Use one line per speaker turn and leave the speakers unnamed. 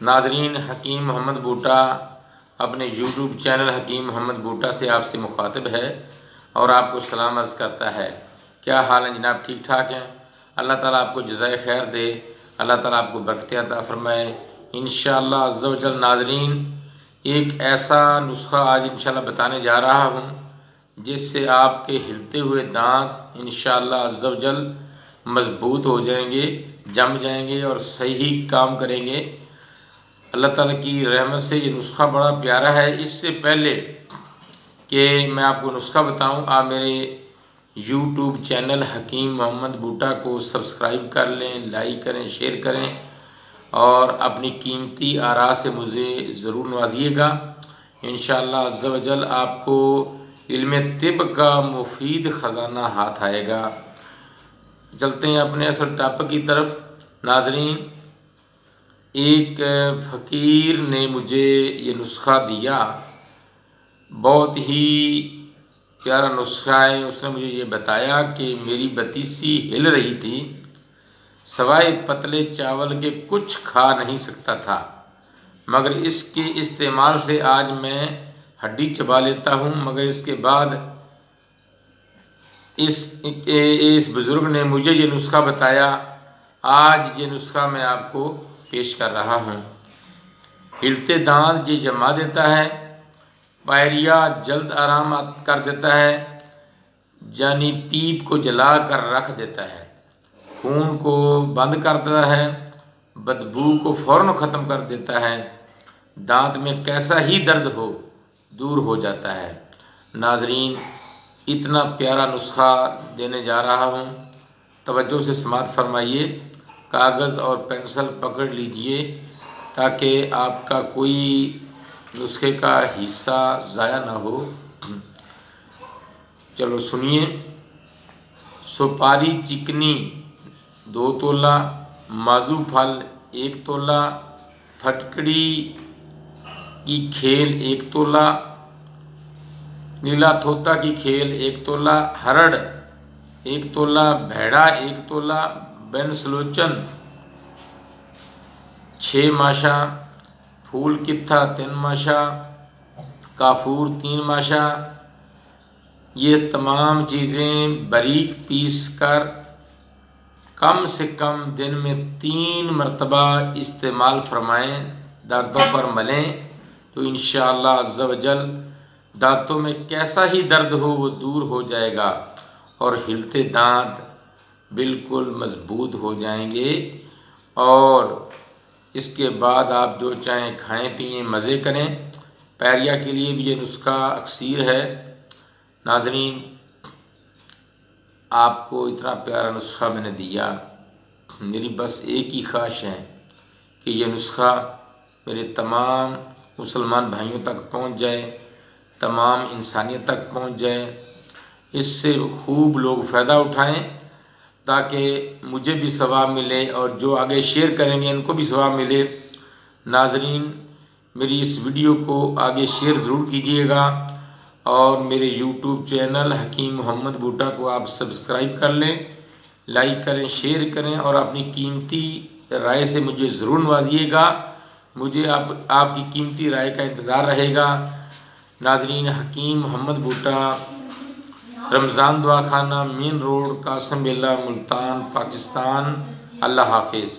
नाजरीन, हकीम मोहम्मद बूटा अपने YouTube channel हकीम मोहम्मद बूटा से आपसे मुखातिब है और आपको सलाम अर्ज़ करता है। क्या हाल है जनाब? ठीक ठाक हैं? अल्लाह ताला आपको जज़ाए खैर दे, अल्लाह ताला आपको बरकतें अता फरमाए इंशाअल्लाह अज़्ज़ व जल। नाजरीन, एक ऐसा नुस्खा आज इंशाअल्लाह बताने जा रहा हूँ जिससे आपके हिलते हुए दांत इंशाअल्लाह अज़्ज़ व जल मज़बूत हो जाएंगे, जम जाएंगे और सही काम करेंगे। अल्लाह ताला की रहमत से ये नुस्खा बड़ा प्यारा है। इससे पहले कि मैं आपको नुस्खा बताऊं, आप मेरे यूट्यूब चैनल हकीम मोहम्मद बूटा को सब्सक्राइब कर लें, लाइक करें, शेयर करें और अपनी कीमती आरा से मुझे ज़रूर नवाजिएगा। इंशाअल्लाह अज़्ज़ व जल आपको इल्म तिब का मुफीद ख़जाना हाथ आएगा। चलते हैं अपने असल टॉपिक की तरफ। नाजरीन, एक फ़कीर ने मुझे ये नुस्खा दिया, बहुत ही प्यारा नुस्खा है। उसने मुझे ये बताया कि मेरी बतीसी हिल रही थी, सवाए पतले चावल के कुछ खा नहीं सकता था, मगर इसके इस्तेमाल से आज मैं हड्डी चबा लेता हूँ। मगर इसके बाद इस बुज़ुर्ग ने मुझे ये नुस्खा बताया। आज ये नुस्खा मैं आपको पेश कर रहा हूँ। हिलते दांत ये जमा देता है, पायरिया जल्द आराम कर देता है, यानी पीप को जला कर रख देता है, खून को बंद कर देता है, बदबू को फ़ौरन ख़त्म कर देता है, दांत में कैसा ही दर्द हो दूर हो जाता है। नाजरीन, इतना प्यारा नुस्खा देने जा रहा हूँ, तवज्जो से समाअत फरमाइए। कागज़ और पेंसिल पकड़ लीजिए ताकि आपका कोई नुस्खे का हिस्सा ज़ाया ना हो। चलो सुनिए। सुपारी चिकनी 2 तोला, माजू फल 1 तोला, फटकड़ी की खेल 1 तोला, नीला थोता की खेल 1 तोला, हरड़ 1 तोला, भेड़ा 1 तोला, बेनसलोचन 6 माशा, फूल कित्था 3 माशा, काफूर 3 माशा। ये तमाम चीज़ें बारीक पीस कर कम से कम दिन में 3 मरतबा इस्तेमाल फरमाएँ, दांतों पर मलें तो इंशाअल्लाह अज़्ज़ व जल दांतों में कैसा ही दर्द हो वो दूर हो जाएगा और हिलते दांत बिल्कुल मज़बूत हो जाएंगे। और इसके बाद आप जो चाहें खाएं पिएं, मज़े करें। पैरिया के लिए भी ये नुस्खा अक्सीर है। नाज़रीन, आपको इतना प्यारा नुस्खा मैंने दिया, मेरी बस एक ही ख्वाहिश है कि ये नुस्खा मेरे तमाम मुसलमान भाइयों तक पहुंच जाए, तमाम इंसानियत तक पहुंच जाए, इससे खूब लोग फ़ायदा उठाएं ताकि मुझे भी सवाब मिले और जो आगे शेयर करेंगे इनको भी सवाब मिले। नाजरीन, मेरी इस वीडियो को आगे शेयर ज़रूर कीजिएगा और मेरे यूट्यूब चैनल हकीम मोहम्मद बूटा को आप सब्सक्राइब कर लें, लाइक करें, शेयर करें और अपनी कीमती राय से मुझे ज़रूर नवाजिएगा। मुझे आपकी कीमती राय का इंतज़ार रहेगा। नाजरीन, हकीम मोहम्मद बूटा, रमज़ान दुआ खाना, मेन रोड, कासिम बिल्ला, मुल्तान, पाकिस्तान। अल्लाह हाफिज़।